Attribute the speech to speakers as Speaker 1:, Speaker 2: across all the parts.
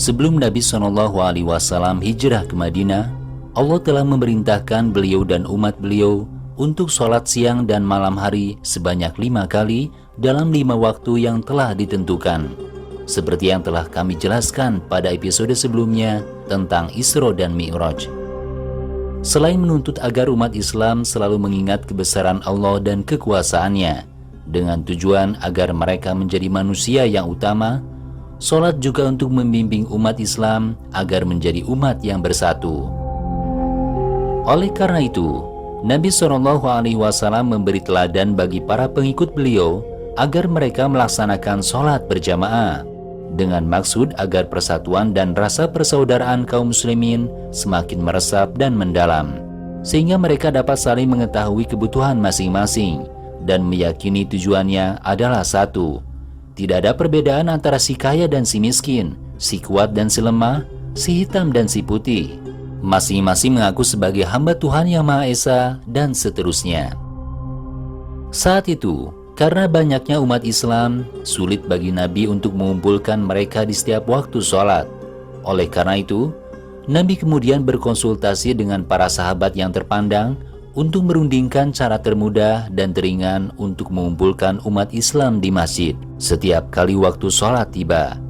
Speaker 1: Sebelum Nabi SAW hijrah ke Madinah, Allah telah memerintahkan beliau dan umat beliau untuk sholat siang dan malam hari sebanyak 5 kali dalam 5 waktu yang telah ditentukan. Seperti yang telah kami jelaskan pada episode sebelumnya tentang Isra dan Mi'raj. Selain menuntut agar umat Islam selalu mengingat kebesaran Allah dan kekuasaannya, dengan tujuan agar mereka menjadi manusia yang utama, sholat juga untuk membimbing umat Islam agar menjadi umat yang bersatu. Oleh karena itu, Nabi SAW memberi teladan bagi para pengikut beliau agar mereka melaksanakan sholat berjamaah, dengan maksud agar persatuan dan rasa persaudaraan kaum muslimin semakin meresap dan mendalam, sehingga mereka dapat saling mengetahui kebutuhan masing-masing dan meyakini tujuannya adalah satu. Tidak ada perbedaan antara si kaya dan si miskin, si kuat dan si lemah, si hitam dan si putih. Masing-masing mengaku sebagai hamba Tuhan Yang Maha Esa dan seterusnya. Saat itu, karena banyaknya umat Islam, sulit bagi Nabi untuk mengumpulkan mereka di setiap waktu sholat. Oleh karena itu, Nabi kemudian berkonsultasi dengan para sahabat yang terpandang untuk merundingkan cara termudah dan teringan untuk mengumpulkan umat Islam di masjid setiap kali waktu sholat tiba.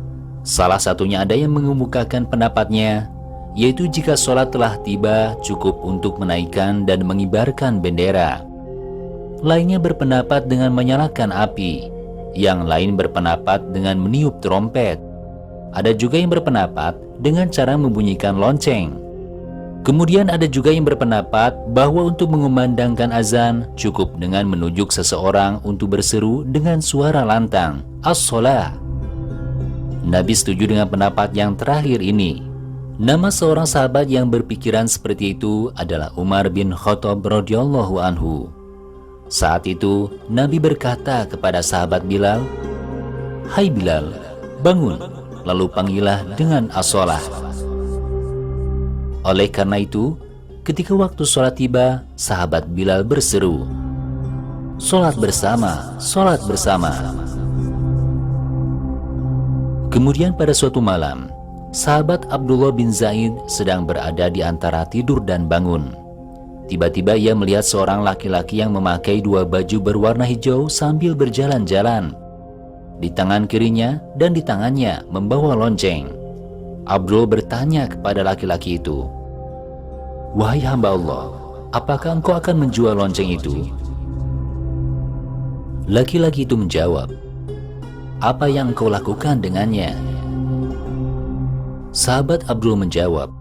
Speaker 1: Salah satunya ada yang mengemukakan pendapatnya, yaitu jika sholat telah tiba cukup untuk menaikkan dan mengibarkan bendera. Lainnya berpendapat dengan menyalakan api, yang lain berpendapat dengan meniup trompet. Ada juga yang berpendapat dengan cara membunyikan lonceng. Kemudian ada juga yang berpendapat bahwa untuk mengumandangkan azan cukup dengan menunjuk seseorang untuk berseru dengan suara lantang, as-sholah. Nabi setuju dengan pendapat yang terakhir ini. Nama seorang sahabat yang berpikiran seperti itu adalah Umar bin Khattab radhiyallahu anhu. Saat itu, Nabi berkata kepada sahabat Bilal, "Hai Bilal, bangun, lalu panggillah dengan as-sholah." Oleh karena itu, ketika waktu sholat tiba, sahabat Bilal berseru, "Sholat bersama, sholat bersama." Kemudian pada suatu malam, sahabat Abdullah bin Zaid sedang berada di antara tidur dan bangun. Tiba-tiba ia melihat seorang laki-laki yang memakai 2 baju berwarna hijau sambil berjalan-jalan. Di tangan kirinya dan di tangannya membawa lonceng. Abdul bertanya kepada laki-laki itu, "Wahai hamba Allah, apakah engkau akan menjual lonceng itu?" Laki-laki itu menjawab, "Apa yang engkau lakukan dengannya?" Sahabat Abdul menjawab,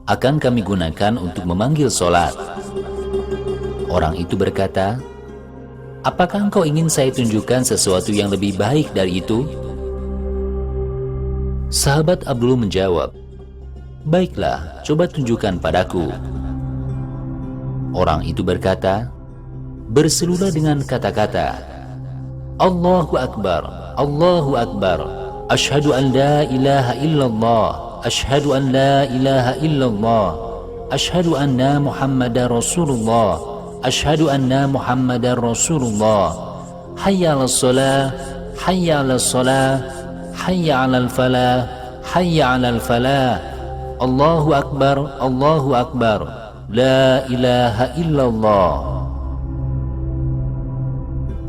Speaker 1: "Akan kami gunakan untuk memanggil sholat." Orang itu berkata, "Apakah engkau ingin saya tunjukkan sesuatu yang lebih baik dari itu?" Sahabat Abdul menjawab, "Baiklah, coba tunjukkan padaku." Orang itu berkata, "Berserulah dengan kata-kata, Allahu Akbar, Allahu Akbar, Ashhadu an la ilaha illallah, Ashhadu an la ilaha illallah, Ashhadu anna Muhammadar Rasulullah, Ashhadu anna Muhammadar Rasulullah, Hayya 'alas shalah, Hayya 'alas shalah, Hayya 'alal falah, Hayya 'alal falah, Allahu Akbar, Allahu Akbar, La ilaha illallah."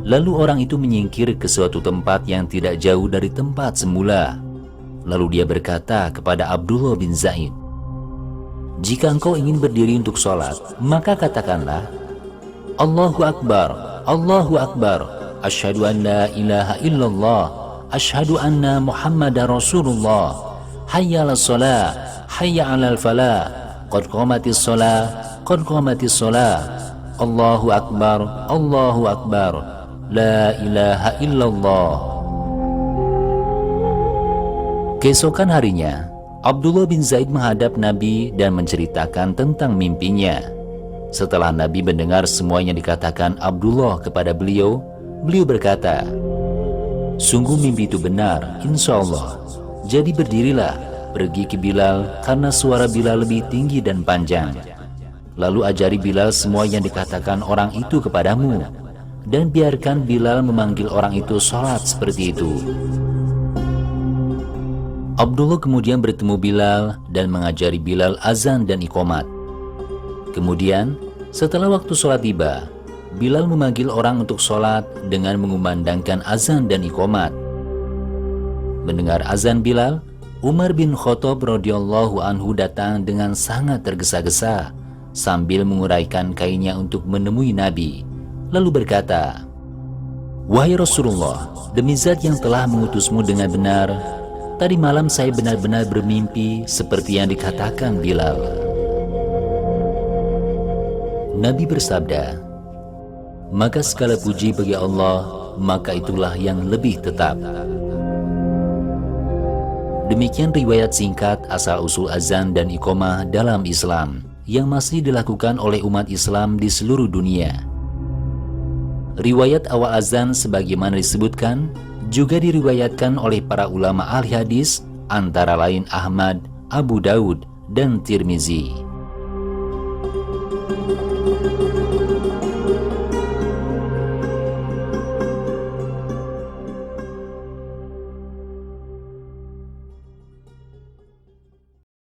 Speaker 1: Lalu orang itu menyingkir ke suatu tempat yang tidak jauh dari tempat semula. Lalu dia berkata kepada Abdullah bin Zaid, "Jika engkau ingin berdiri untuk sholat, maka katakanlah, Allahu Akbar, Allahu Akbar, Ashhadu an la ilaha illallah, Ashhadu anna Muhammadar Rasulullah, Hayya 'alas shalah, Hayya 'alal falah, Qad qamatis shalah, Qad qamatis shalah, Allahu Akbar, Allahu Akbar, La ilaha illallah." Keesokan harinya, Abdullah bin Zaid menghadap Nabi dan menceritakan tentang mimpinya. Setelah Nabi mendengar semua yang dikatakan Abdullah kepada beliau, beliau berkata, "Sungguh mimpi itu benar, insya Allah. Jadi berdirilah, pergi ke Bilal karena suara Bilal lebih tinggi dan panjang. Lalu ajari Bilal semua yang dikatakan orang itu kepadamu, dan biarkan Bilal memanggil orang itu sholat seperti itu." Abdullah kemudian bertemu Bilal dan mengajari Bilal azan dan iqamat. Kemudian, setelah waktu sholat tiba, Bilal memanggil orang untuk sholat dengan mengumandangkan azan dan iqamat. Mendengar azan Bilal, Umar bin Khattab radhiyallahu anhu datang dengan sangat tergesa-gesa sambil menguraikan kainnya untuk menemui Nabi, lalu berkata, "Wahai Rasulullah, demi zat yang telah mengutusmu dengan benar, tadi malam saya benar-benar bermimpi seperti yang dikatakan Bilal." Nabi bersabda, "Maka segala puji bagi Allah, maka itulah yang lebih tetap." Demikian riwayat singkat asal-usul azan dan iqamah dalam Islam yang masih dilakukan oleh umat Islam di seluruh dunia. Riwayat awal azan sebagaimana disebutkan juga diriwayatkan oleh para ulama ahli hadis antara lain Ahmad, Abu Daud, dan Tirmizi.